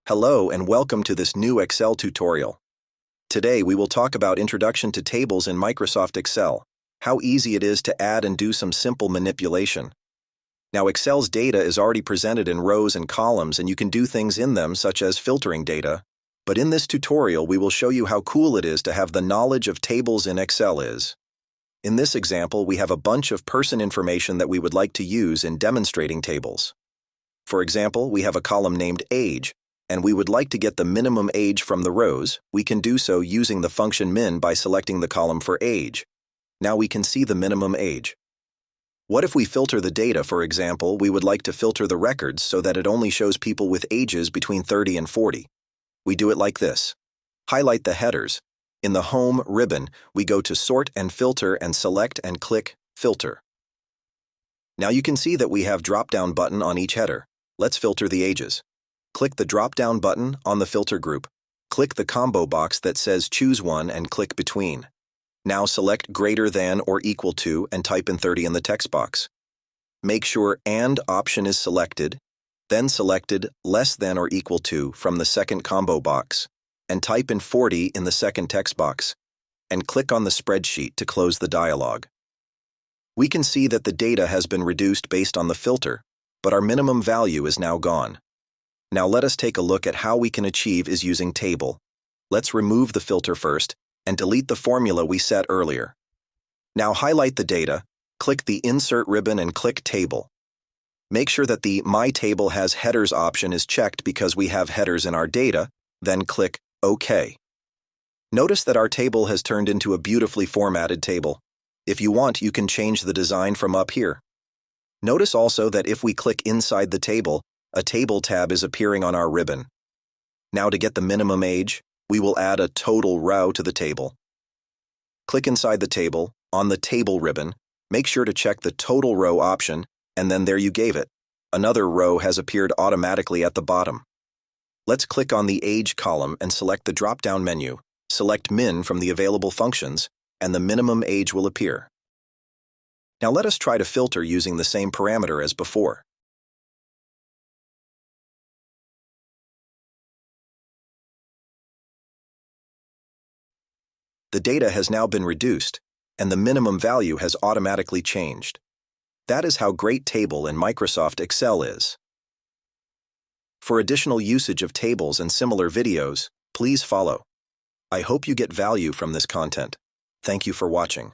Hello and welcome to this new Excel tutorial. Today we will talk about Introduction to Tables in Microsoft Excel, how easy it is to add and do some simple manipulation. Now Excel's data is already presented in rows and columns and you can do things in them such as filtering data, but in this tutorial we will show you how cool it is to have the knowledge of tables in Excel is. In this example we have a bunch of person information that we would like to use in demonstrating tables. For example, we have a column named Age, and we would like to get the minimum age from the rows. We can do so using the function min by selecting the column for age. Now we can see the minimum age. What if we filter the data? For example, we would like to filter the records so that it only shows people with ages between 30 and 40. We do it like this. Highlight the headers. In the Home ribbon, we go to Sort and Filter and select and click Filter. Now you can see that we have drop-down button on each header. Let's filter the ages. Click the drop-down button on the filter group. Click the combo box that says Choose One and click Between. Now select Greater Than or Equal To and type in 30 in the text box. Make sure And option is selected, then selected Less Than or Equal To from the second combo box, and type in 40 in the second text box, and click on the spreadsheet to close the dialog. We can see that the data has been reduced based on the filter, but our minimum value is now gone. Now let us take a look at how we can achieve is using table. Let's remove the filter first and delete the formula we set earlier. Now highlight the data, click the Insert ribbon and click Table. Make sure that the My Table Has Headers option is checked because we have headers in our data, then click OK. Notice that our table has turned into a beautifully formatted table. If you want, you can change the design from up here. Notice also that if we click inside the table, a Table tab is appearing on our ribbon. Now to get the minimum age, we will add a total row to the table. Click inside the table, on the Table ribbon, make sure to check the Total Row option, and then there you gave it. Another row has appeared automatically at the bottom. Let's click on the Age column and select the drop-down menu. Select Min from the available functions, and the minimum age will appear. Now let us try to filter using the same parameter as before. The data has now been reduced, and the minimum value has automatically changed. That is how great table in Microsoft Excel is. For additional usage of tables and similar videos, please follow. I hope you get value from this content. Thank you for watching.